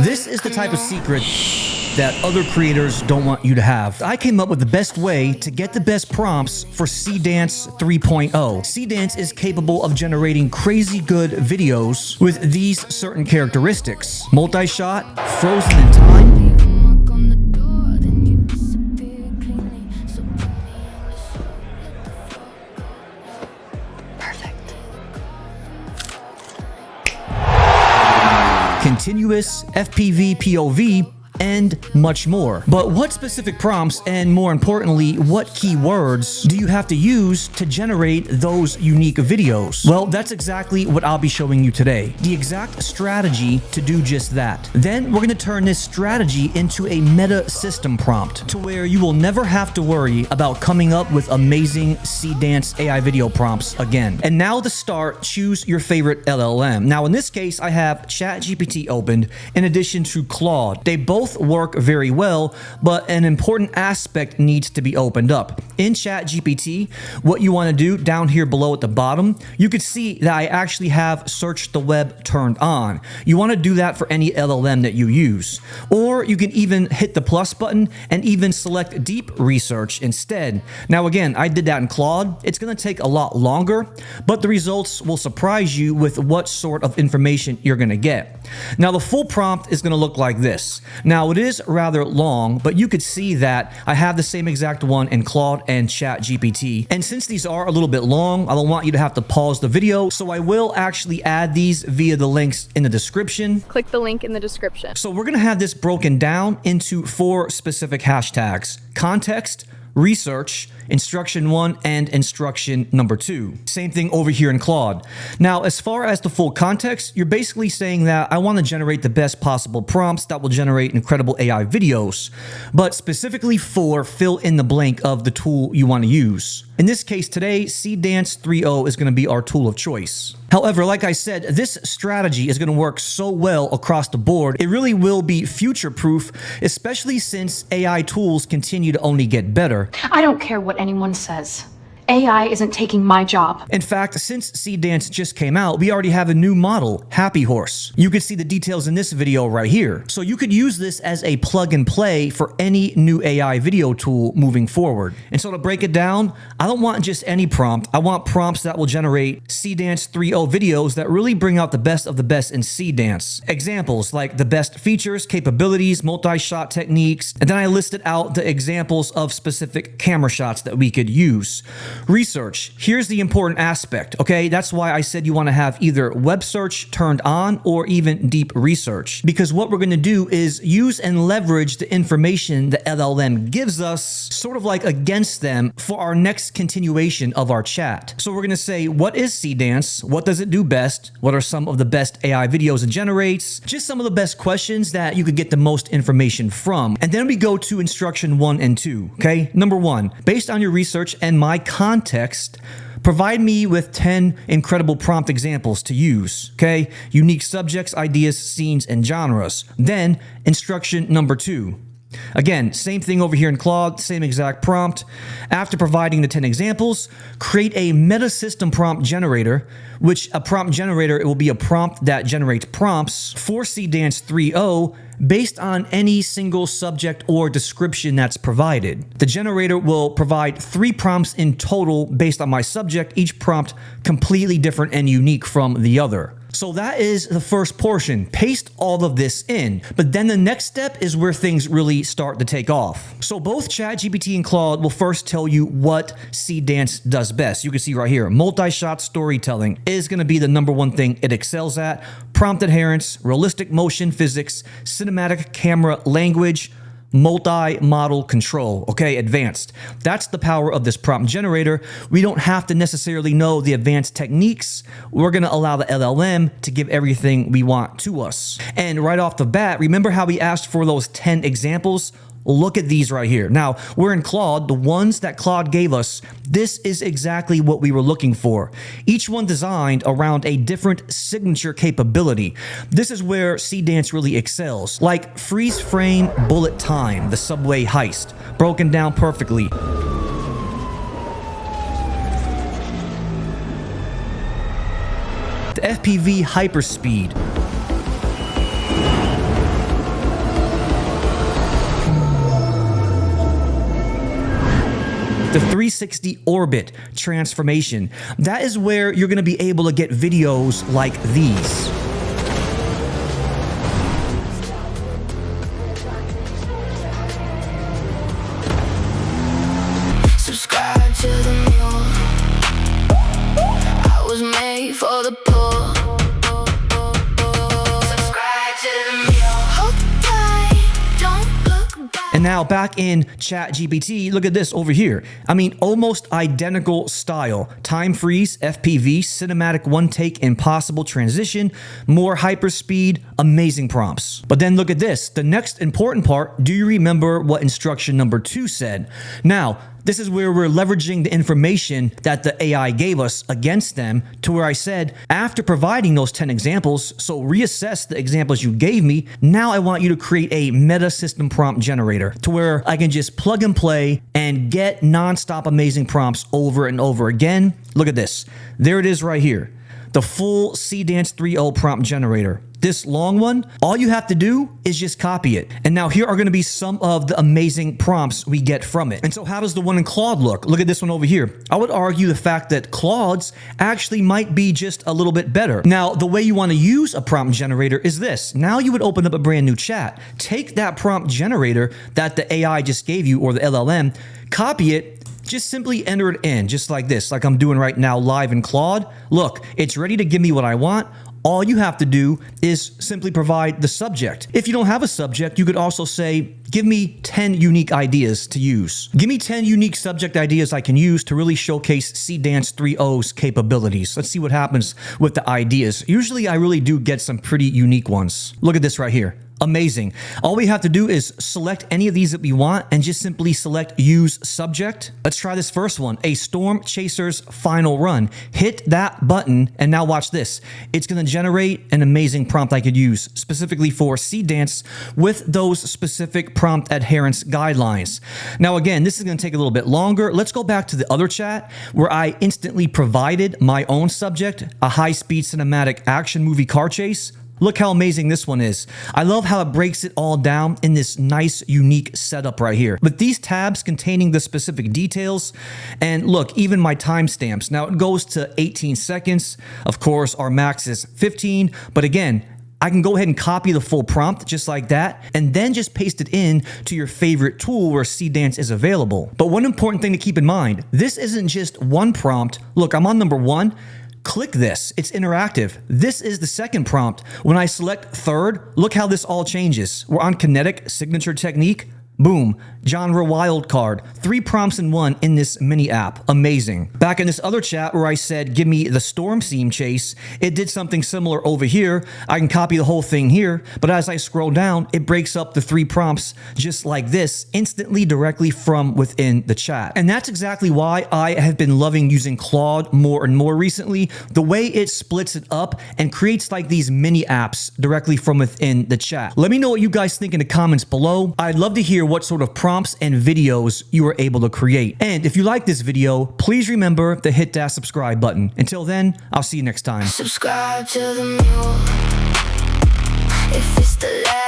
This is the type of secret that other creators don't want you to have. I came up with the best way to get the best prompts for Seedance 3.0. Seedance is capable of generating crazy good videos with these certain characteristics: multi-shot, frozen in time, continuous, FPV, POV, and much more. But what specific prompts, and more importantly, what keywords do you have to use to generate those unique videos? Well, that's exactly what I'll be showing you today. The exact strategy to do just that. Then we're going to turn this strategy into a meta system prompt to where you will never have to worry about coming up with amazing Seedance AI video prompts again. And now to start, choose your favorite LLM. Now in this case, I have ChatGPT opened in addition to Claude. They both work very well, but an important aspect needs to be opened up. In ChatGPT, what you want to do down here below at the bottom, you could see that I actually have search the web turned on. You want to do that for any LLM that you use. Or you can even hit the plus button and even select deep research instead. Now again, I did that in Claude. It's going to take a lot longer, but the results will surprise you with what sort of information you're going to get. Now the full prompt is going to look like this. Now it is rather long, but you could see that I have the same exact one in Claude and ChatGPT. And since these are a little bit long, I don't want you to have to pause the video, so I will actually add these via the links in the description. Click the link in the description. So we're gonna have this broken down into 4 specific hashtags: context, research, instruction 1, and instruction number 2. Same thing over here in Claude. Now, as far as the full context, you're basically saying that I want to generate the best possible prompts that will generate incredible AI videos, but specifically for fill in the blank of the tool you want to use. In this case today, Seedance 3.0 is going to be our tool of choice. However, like I said, this strategy is going to work so well across the board, it really will be future-proof, especially since AI tools continue to only get better. I don't care what anyone says. AI isn't taking my job. In fact, since Seedance just came out, we already have a new model, Happy Horse. You can see the details in this video right here. So you could use this as a plug and play for any new AI video tool moving forward. And so to break it down, I don't want just any prompt. I want prompts that will generate Seedance 3.0 videos that really bring out the best of the best in Seedance. Examples like the best features, capabilities, multi-shot techniques, and then I listed out the examples of specific camera shots that we could use. Research. Here's the important aspect, okay? That's why I said you want to have either web search turned on or even deep research. Because what we're going to do is use and leverage the information the LLM gives us, sort of like against them, for our next continuation of our chat. So we're going to say, what is Seedance? What does it do best? What are some of the best AI videos it generates? Just some of the best questions that you could get the most information from. And then we go to instruction 1 and 2, okay? Number 1, based on your research and my context, provide me with 10 incredible prompt examples to use, okay? Unique subjects, ideas, scenes, and genres. Then, instruction number 2. Again, same thing over here in Claude, same exact prompt. After providing the 10 examples, create a meta system prompt generator, which a prompt generator, it will be a prompt that generates prompts for Seedance 3.0 based on any single subject or description that's provided. The generator will provide 3 prompts in total based on my subject, each prompt completely different and unique from the other. So that is the first portion. Paste all of this in. But then the next step is where things really start to take off. So both ChatGPT and Claude will first tell you what Seedance does best. You can see right here, multi-shot storytelling is going to be the number 1 thing it excels at. Prompt adherence, realistic motion physics, cinematic camera language, multi-model control, okay, advanced. That's the power of this prompt generator. We don't have to necessarily know the advanced techniques. We're going to allow the LLM to give everything we want to us. And right off the bat, remember how we asked for those 10 examples? Look at these right here. Now, we're in Claude, the ones that Claude gave us, this is exactly what we were looking for. Each one designed around a different signature capability. This is where Seedance really excels, like freeze frame bullet time, the subway heist, broken down perfectly. The FPV hyperspeed. the 360 orbit transformation. That is where you're going to be able to get videos like these. Subscribe to the mule. I was made for the pull. Subscribe to the mule. Hold tight, don't look back. And now back in ChatGPT, look at this over here. I mean, almost identical style. Time freeze, FPV, cinematic one take, impossible transition, more hyperspeed, amazing prompts. But then look at this. The next important part, do you remember what instruction number 2 said? Now, this is where we're leveraging the information that the AI gave us against them to where I said, after providing those 10 examples, so reassess the examples you gave me, now I want you to create a meta system prompt generator to where I can just plug and play and get nonstop amazing prompts over and over again. Look at this. There it is right here. The full Seedance 3.0 prompt generator. This long one, all you have to do is just copy it. And now here are going to be some of the amazing prompts we get from it. And so how does the one in Claude look? Look at this one over here. I would argue the fact that Claude's actually might be just a little bit better. Now, the way you want to use a prompt generator is this. Now you would open up a brand new chat, take that prompt generator that the AI just gave you or the LLM, copy it, just simply enter it in just like this, like I'm doing right now live in Claude. Look, it's ready to give me what I want. All you have to do is simply provide the subject. If you don't have a subject, you could also say, give me 10 unique ideas to use. Give me 10 unique subject ideas I can use to really showcase Seedance 3.0's capabilities. Let's see what happens with the ideas. Usually I really do get some pretty unique ones. Look at this right here. Amazing. All we have to do is select any of these that we want and just simply select use subject. Let's try this first one, a storm chaser's final run. Hit that button and now watch this. It's going to generate an amazing prompt I could use specifically for Seedance with those specific prompt adherence guidelines. Now again, this is going to take a little bit longer. Let's go back to the other chat where I instantly provided my own subject, a high-speed cinematic action movie car chase. Look how amazing this one is. I love how it breaks it all down in this nice, unique setup right here. With these tabs containing the specific details, and look, even my timestamps. Now it goes to 18 seconds. Of course, our max is 15, but again, I can go ahead and copy the full prompt just like that, and then just paste it in to your favorite tool where Seedance is available. But one important thing to keep in mind, this isn't just one prompt. Look, I'm on number 1. Click this, it's interactive. This is the second prompt. When I select third, look how this all changes. We're on kinetic signature technique. Boom, genre wildcard. 3 prompts in 1 in this mini app. Amazing. Back in this other chat where I said, give me the storm scene chase, it did something similar over here. I can copy the whole thing here, but as I scroll down, it breaks up the 3 prompts just like this, instantly directly from within the chat. And that's exactly why I have been loving using Claude more and more recently. The way it splits it up and creates like these mini apps directly from within the chat. Let me know what you guys think in the comments below. I'd love to hear what sort of prompts and videos you were able to create. And if you like this video, please remember to hit that subscribe button. Until then, I'll see you next time. Subscribe to the mule. If it's the last